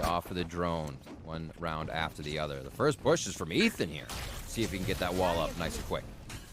Off of the drone, one round after the other. The first push is from Ethan here. See if he can get that wall up nice and quick.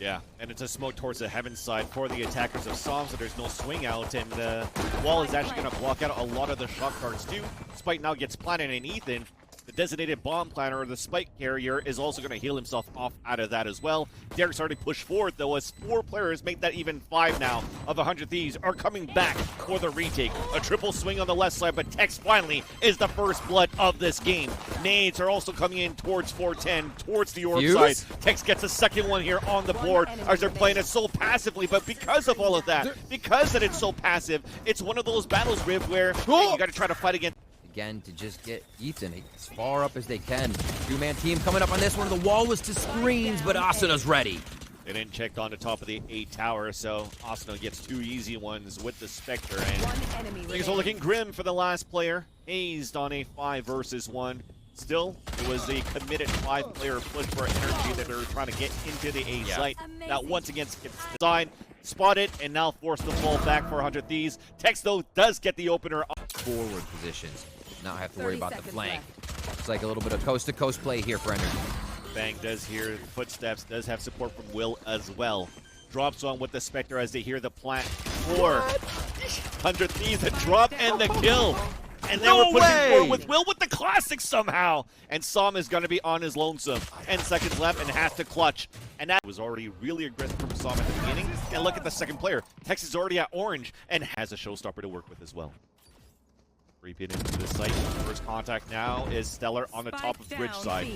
Yeah, and it's a smoke towards the heaven side for the attackers of Psalm, so there's no swing out, and the wall is actually going to block out a lot of the shot cards too. Spike now gets planted, and Ethan, the designated bomb planter, or the spike carrier, is also going to heal himself off out of that as well. Derek's already pushed forward, though, as 4 players make that even 5 now of 100 Thieves are coming back for the retake. A triple swing on the left side, but Tex finally is the first blood of this game. Nades are also coming in towards 410, towards the orb side. Tex gets a second one here on the board as they're playing it so passively, but because of all of that, because that it's so passive, it's one of those battles, Riv, where you got to try to fight against. Again, to just get Ethan as far up as they can. 2-man team coming up on this one. The wall was to screens, but Asana's ready. They didn't check on the top of the A tower, so Asuna gets 2 easy ones with the Spectre. And things are looking grim for the last player. Hazed on a 5 versus 1. Still, it was a committed 5-player push for NRG that they're trying to get into the A site. That once again gets designed, spotted, and now forced to fall back for 100 Thieves. Tex, though, does get the opener up. Forward positions. Now have to worry about the flank. It's like a little bit of coast-to-coast play here for NRG. Bang does hear footsteps, does have support from Will as well. Drops on with the Spectre as they hear the plant for 100 Thieves, the drop and the kill. And then we're pushing forward with Will with the classic somehow. And Psalm is going to be on his lonesome. 10 seconds left and has to clutch. And that was already really aggressive from Psalm at the beginning. And look at the second player. Tex is already at orange and has a showstopper to work with as well. Repeat into the site. First contact now is Stellar on the top of bridge side.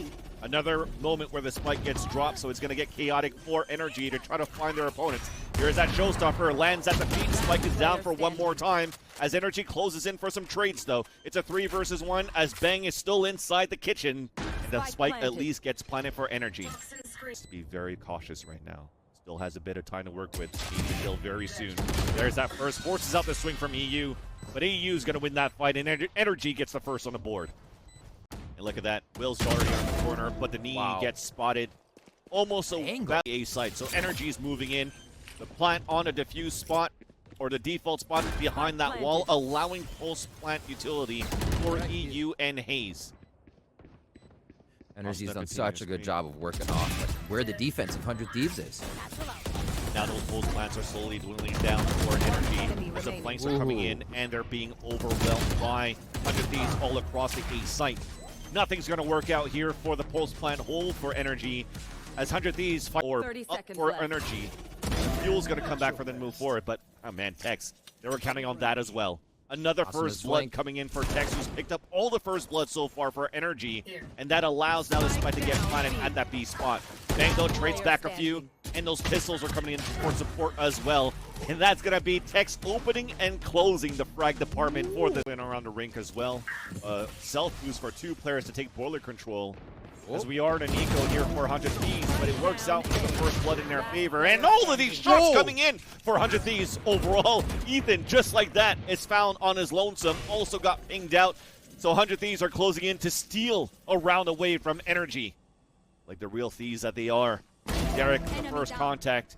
Another moment where the spike gets dropped, so it's going to get chaotic for NRG to try to find their opponents. Here's that showstopper, lands at the feet. Spike is down for one more time as NRG closes in for some trades, though. It's a 3 versus 1 as Bang is still inside the kitchen. And the spike at least gets planted for NRG. To be very cautious right now. Still has a bit of time to work with. Need to kill very soon. There's that first. Forces out the swing from EU. But EU is going to win that fight, and NRG gets the first on the board. And look at that. Will's already on the corner, but the knee gets spotted almost a A side. So NRG is moving in. The plant on a diffuse spot, or the default spot behind that wall, allowing pulse plant utility for EU and Haze. NRG's done such a good job of working off where the defense of 100 Thieves is. Now those pulse plants are slowly dwindling down for NRG as the flanks are coming in and they're being overwhelmed by 100 Thieves all across the A site. Nothing's going to work out here for the pulse plant hold for NRG as 100 Thieves fight up for NRG. Fuel's going to come back for them to move forward, but oh man, Tex, they were counting on that as well. Another first blood coming in for Tex, who's picked up all the first blood so far for NRG, and that allows now the spike to get planted at that B spot. Bang, though, trades back a few, and those pistols are coming in for support as well. And that's going to be Tex opening and closing the frag department for the win around the rink as well. Self-boost for 2 players to take boiler control. As we are in an eco here for 100 Thieves, but it works out for the first blood in their favor. And all of these shots coming in for 100 Thieves overall. Ethan, just like that, is found on his lonesome. Also got pinged out. So 100 Thieves are closing in to steal a round away from NRG. Like the real thieves that they are. Derek, the first contact.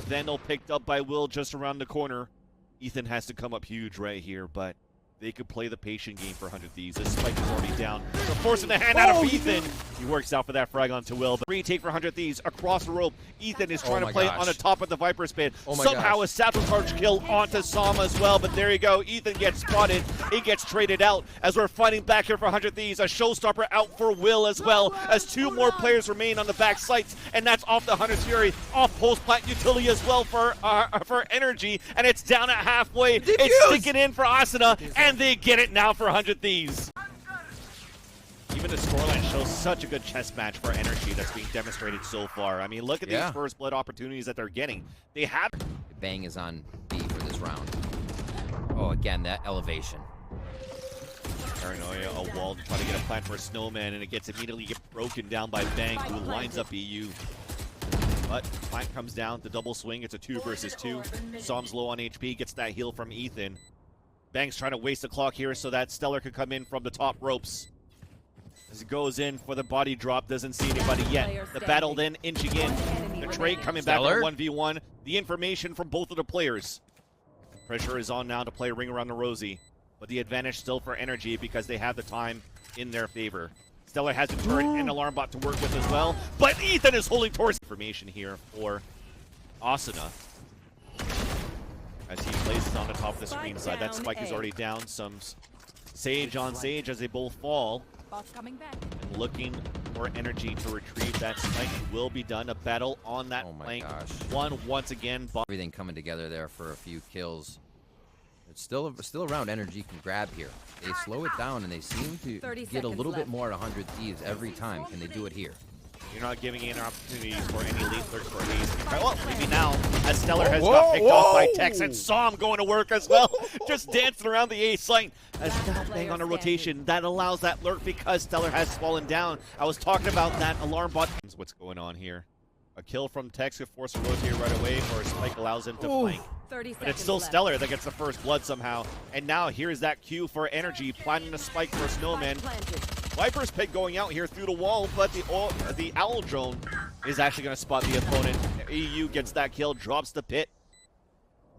Vandal picked up by Will just around the corner. Ethan has to come up huge right here, but they could play the patient game for 100 Thieves. This spike is already down. They're forcing the hand out of Ethan. He works out for that frag onto Will. But retake for 100 Thieves across the rope. Ethan is trying to play on the top of the Viper's pit. Somehow a satchel charge kill onto Sama as well. But there you go. Ethan gets spotted. He gets traded out as we're fighting back here for 100 Thieves. A showstopper out for Will as well as 2 more players remain on the back sites. And that's off the Hunter's Fury. Off post plant utility as well for NRG. And it's down at halfway. It's sticking in for Asuna. And they get it now for 100 Thieves. Even the scoreline shows such a good chess match for NRG that's being demonstrated so far. I mean, look at these first blood opportunities that they're getting. They have. Bang is on B for this round. Oh, again, that elevation. Paranoia, a wall to try to get a plant for a snowman, and it gets immediately broken down by Bang, who lines up EU. But plant comes down, the double swing. It's a 2 versus 2. Psalm's low on HP, gets that heal from Ethan. Bang's trying to waste the clock here so that Stellar could come in from the top ropes. As it goes in for the body drop, doesn't see anybody yet. The battle then inching in. The trade coming back on 1v1. The information from both of the players. Pressure is on now to play Ring Around the Rosie. but the advantage still for NRG because they have the time in their favor. Stellar has a turret and alarm bot to work with as well, but Ethan is holding towards information here for Asuna as he places on the top of the screen side. That spike is already down. Some Sage on Sage as they both fall. And looking for NRG to retrieve that spike. It will be done. A battle on that flank. One once again. Everything coming together there for a few kills. It's still around. NRG can grab here. They slow it down and they seem to get a little bit more at 100 Thieves every time. Can they do it here? You're not giving any opportunities for any lead lurks for Hayes. Well, maybe now, as Stellar has got picked off by Tex, and Som going to work as well. Just dancing around the A site as bang on a rotation. That allows that lurk because Stellar has fallen down. I was talking about that alarm bot. What's going on here? A kill from Tex could force a rotate right away, or a spike allows him to flank. But it's still Stellar that gets the first blood somehow. And now here's that cue for NRG, planting a spike for Snowman. Viper's pick going out here through the wall, but the Owl drone is actually going to spot the opponent. EU gets that kill, drops the pit.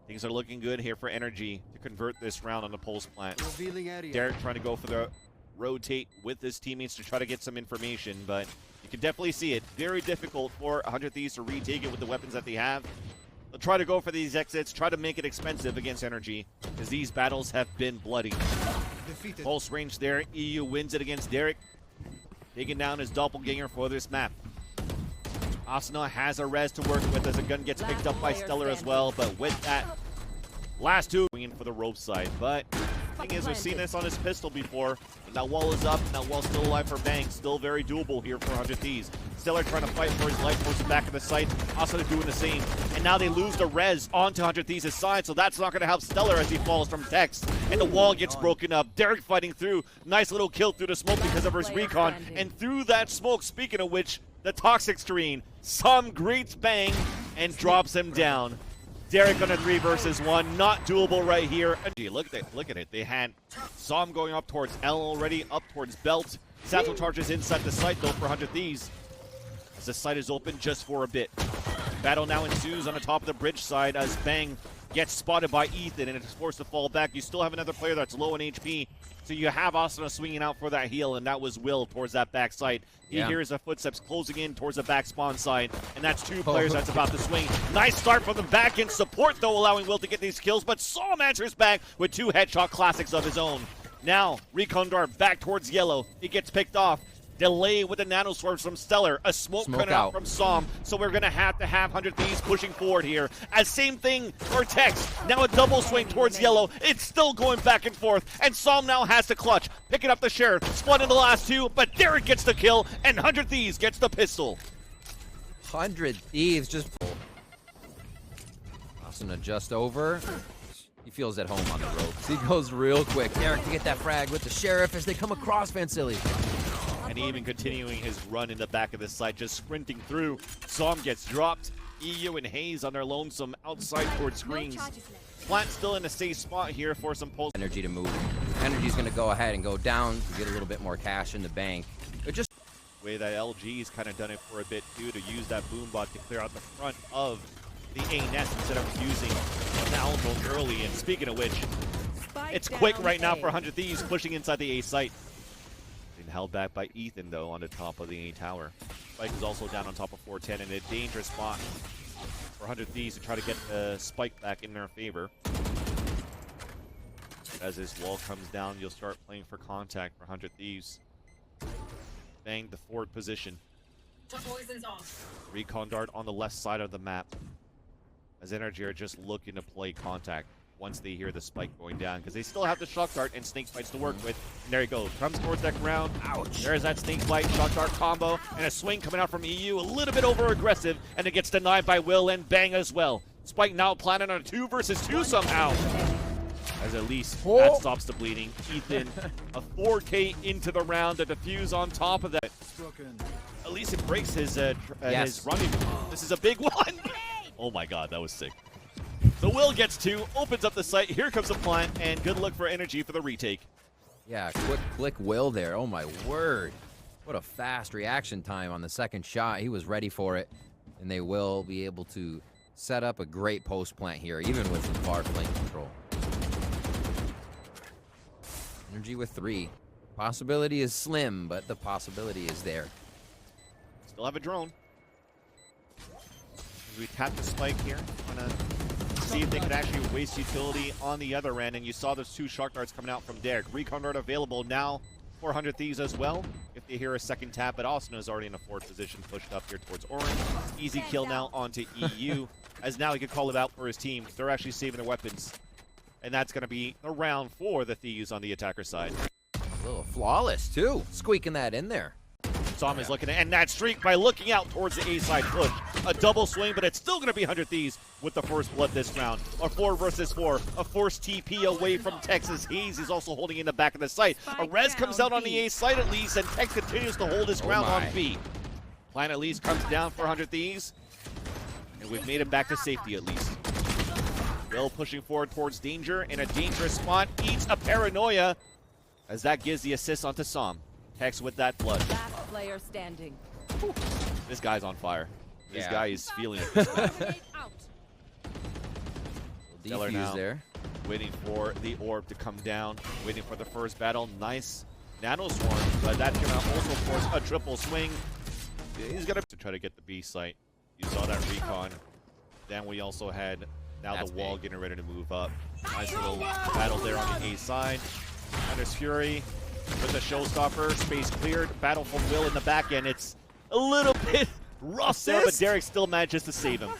Things are looking good here for NRG to convert this round on the pulse plant. Derek trying to go for the rotate with his teammates to try to get some information, but you can definitely see it. Very difficult for 100 Thieves to retake it with the weapons that they have. They'll try to go for these exits, try to make it expensive against NRG, as these battles have been bloody. Pulse range there. EU wins it against Derek, taking down his doppelganger for this map. Asuna has a res to work with as a gun gets picked up by Stellar as well, but with that, last two going in for the rope side. But the thing is, we've seen this on his pistol before. And that wall is up, and that wall's still alive for Bang. Still very doable here for 100 Thieves. Stellar trying to fight for his life towards the back of the site. Asuna doing the same. And now they lose the res onto 100 Thieves' side, so that's not going to help Stellar as he falls from Tex. And the wall gets broken up. Derek fighting through. Nice little kill through the smoke because of his recon. And through that smoke, speaking of which, the toxic screen. Some greets Bang and drops him down. Derek on a 3 versus 1, not doable right here. Look at it. They had Som going up towards L already, up towards Belt. Satchel charges inside the site though for 100 Thieves, as the site is open just for a bit. Battle now ensues on the top of the bridge side as Bang gets spotted by Ethan and is forced to fall back. You still have another player that's low in HP, so you have Asuna swinging out for that heal, and that was Will towards that back side. He hears the footsteps closing in towards the back spawn side, and that's 2 players that's about to swing. Nice start from the back end support, though, allowing Will to get these kills, but Som answers back with 2 headshot classics of his own. Now, Recon Dart back towards Yellow. He gets picked off. Delay with the nanoswarms from Stellar. A smoke coming out from Som. So we're going to have 100 Thieves pushing forward here. As same thing for Tex. Now a double swing towards Yellow. It's still going back and forth. And Som now has to clutch. Picking up the sheriff. Split in the last 2. But Derek gets the kill. And 100 Thieves gets the pistol. 100 Thieves just... Asuna just over. He feels at home on the ropes. He goes real quick. Derek to get that frag with the sheriff as they come across Vansili. And even continuing his run in the back of the site, just sprinting through. Som gets dropped. EU and Hayes on their lonesome outside towards screens. Plant still in a safe spot here for some pulse. NRG to move. NRG's going to go ahead and go down to get a little bit more cash in the bank. But just the way that LG's kind of done it for a bit too, to use that boom bot to clear out the front of the A nest instead of using the Owl drone early. And speaking of which, it's quick right now for 100 Thieves pushing inside the A site. Held back by Ethan, though, on the top of the A tower. Spike is also down on top of 410 in a dangerous spot for 100 Thieves to try to get the Spike back in their favor. As this wall comes down, you'll start playing for contact for 100 Thieves. Bang the forward position. Recon Dart on the left side of the map, as NRG are just looking to play contact once they hear the spike going down, because they still have the shock dart and snake bites to work with. And there you go, comes towards that ground. Ouch! There's that snake bite, shock dart combo, and a swing coming out from EU, a little bit over aggressive, and it gets denied by Will and Bang as well. Spike now planning on a 2 versus 2 somehow, as at least that stops the bleeding. Ethan, a 4K into the round, a defuse on top of that. At least it breaks his running. This is a big one. Oh my god, that was sick. So Will gets 2, opens up the site. Here comes the plant, and good luck for NRG for the retake. Yeah, quick click Will there. Oh my word. What a fast reaction time on the second shot. He was ready for it, and they will be able to set up a great post plant here, even with some far flank control. Energy with 3. Possibility is slim, but the possibility is there. Still have a drone. We tap the spike here. Gonna see if they could actually waste utility on the other end. And you saw those 2 Shark Darts coming out from Derek. Recon Dart available now. 400 Thieves as well. If they hear a second tap, but Austin is already in a 4th position, pushed up here towards Orange. Easy kill now onto EU. As now he can call it out for his team. They're actually saving their weapons. And that's going to be a round for the Thieves on the attacker side. A little flawless, too. Squeaking that in there. Tom is looking to end that streak by looking out towards the A side push. A double swing, but it's still going to be 100 Thieves with the first blood this round. A 4 versus 4. A forced TP away from Texas. Hayes is also holding in the back of the site. A res comes out on the A side at least, and Tex continues to hold his ground on B. Plan at least comes down for 100 Thieves. And we've made him back to safety at least. Will pushing forward towards danger in a dangerous spot. Eats a paranoia as that gives the assist onto Som. Tex with that blood. Last player standing. Whew. This guy's on fire. This guy is feeling it. Stellar now there. Waiting for the orb to come down. Waiting for the first battle. Nice nano swarm, but that's going to also force a triple swing. He's going to try to get the B site. You saw that recon. Then we also had now the wall getting ready to move up. Nice little battle there on the A side. Hunter's Fury with the showstopper. Space cleared. Battle from Will in the back end. It's a little bit rough there, but Derek still manages to save him.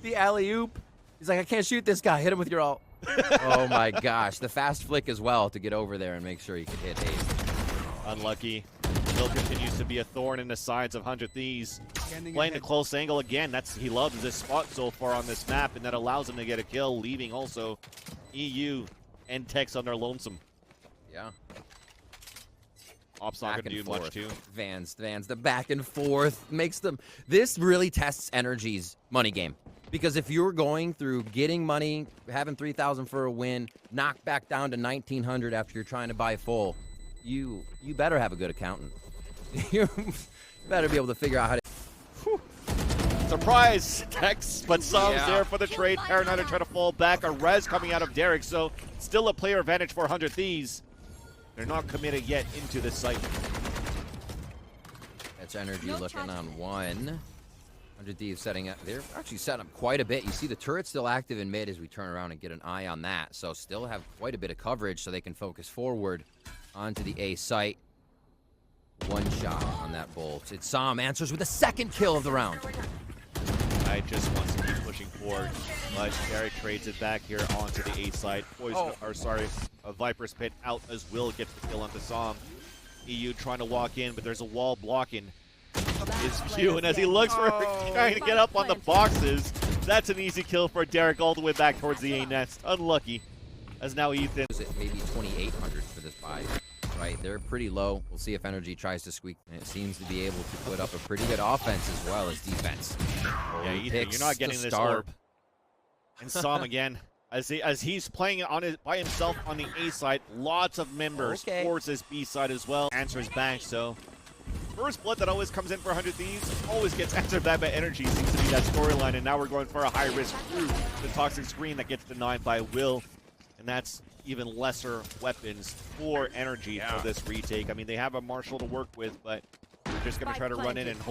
The alley-oop. He's like, I can't shoot this guy. Hit him with your ult. Oh my gosh. The fast flick as well to get over there and make sure he could hit Hayes. Unlucky. Will continues to be a thorn in the sides of 100 Thieves. Playing the close angle again. He loves this spot so far on this map, and that allows him to get a kill, leaving also EU and Tex on their lonesome. Yeah. Op's not going to do much too. Vans, the back and forth makes them. This really tests NRG's money game. Because if you're going through getting money, having 3,000 for a win, knocked back down to 1,900 after you're trying to buy full, you better have a good accountant. You better be able to figure out how to. Whew. Surprise, Tex, but Som's there for the trade. Paranoia trying to fall back. A res coming out of Derek, so still a player advantage for 100 Thieves. They're not committed yet into this site. That's NRG looking on 1. 100 Thieves setting up. They're actually setting up quite a bit. You see the turret still active in mid as we turn around and get an eye on that. So still have quite a bit of coverage so they can focus forward onto the A site. 1 shot on that bolt. It's Som answers with a 2nd kill of the round. I just wants to keep pushing forward, but Derek trades it back here onto the A side. A Viper's Pit out as Will gets the kill onto Som. EU trying to walk in, but there's a wall blocking his view, and as he looks for trying to get up on the boxes, that's an easy kill for Derek all the way back towards the A nest. Unlucky, as now Ethan. Is it maybe 2,800 for this buy? Right, they're pretty low. We'll see if NRG tries to squeak. And it seems to be able to put up a pretty good offense as well as defense. Yeah, Ethan, you're not getting this orb. And Som again, as he's playing by himself on the A side. Lots of members towards this B side as well. Answers back, so first blood that always comes in for 100 Thieves always gets answered back by NRG. Seems to be that storyline, and now we're going for a high risk through the toxic screen that gets denied by Will, and that's even lesser weapons for NRG for this retake. I mean, they have a Marshall to work with, but they're just going to try to run in and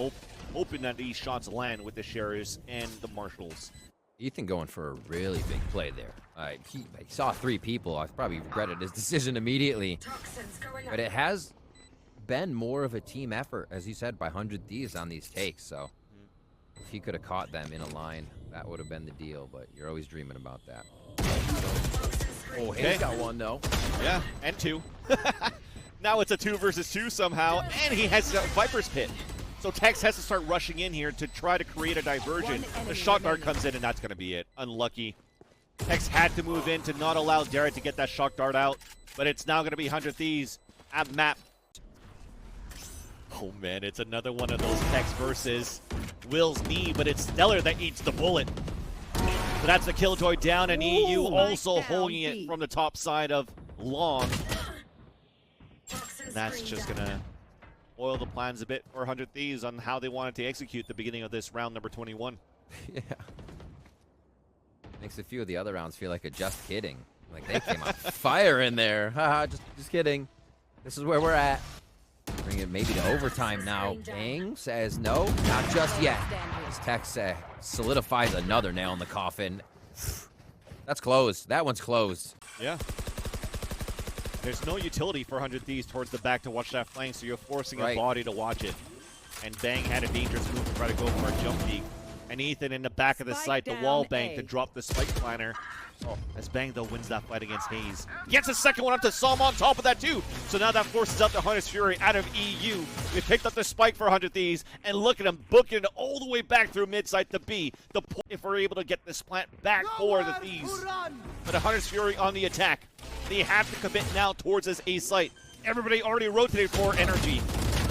hoping that these shots land with the Sheriffs and the Marshals. Ethan going for a really big play there. He saw 3 people. I probably regretted his decision immediately. But it has been more of a team effort, as you said, by 100 Thieves on these takes. So if he could have caught them in a line, that would have been the deal. But you're always dreaming about that. Oh, he's got 1 though. Yeah, and 2. Now it's a 2 versus 2 somehow, and he has a Viper's Pit. So Tex has to start rushing in here to try to create a diversion. The shot dart comes in, and that's going to be it. Unlucky. Tex had to move in to not allow Derek to get that shock dart out, but it's now going to be 100 Thieves at map. Oh man, it's another one of those Tex versus Will's knee, but it's Stellar that eats the bullet. So that's the Killjoy down, and EU also holding it from the top side of Long. And that's just going to oil the plans a bit for 100 Thieves on how they wanted to execute the beginning of this round number 21. Yeah. Makes a few of the other rounds feel like a just kidding. Like, they came on fire in there. Haha, just kidding. This is where we're at. Bring it maybe to overtime now. Bang says no, not just yet. As Tex solidifies another nail in the coffin. That's closed. That one's closed. Yeah. There's no utility for 100 Thieves towards the back to watch that flank, so you're forcing a body to watch it. And Bang had a dangerous move to try to go for a jump peek. And Ethan in the back of the site, the wall bang to drop the spike planner. Oh, as Bang, though, wins that fight against Hayes. Gets a second one up to Psalm on top of that, too. So now that forces out the Hunter's Fury out of EU. We picked up the spike for 100 Thieves, and look at him booking it all the way back through mid-site to B. The point if we're able to get this plant back for the Thieves. But the Hunter's Fury on the attack. They have to commit now towards this A site. Everybody already rotated for NRG.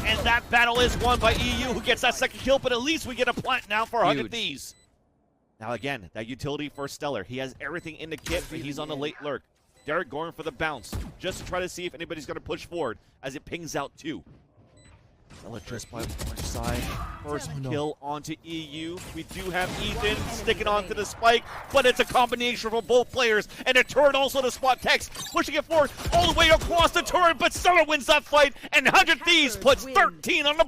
And that battle is won by EU, who gets that second kill, but at least we get a plant now for 100 Thieves. Now again, that utility for Stellar. He has everything in the kit, but he's on the late lurk. Derek going for the bounce, just to try to see if anybody's going to push forward, as it pings out too. Stellar just by the far side. First kill onto EU. We do have Ethan sticking onto the spike, but it's a combination from both players, and a turret also to spot Tex, pushing it forward all the way across the turret, but Stellar wins that fight, and 100 Thieves puts 13 on the board.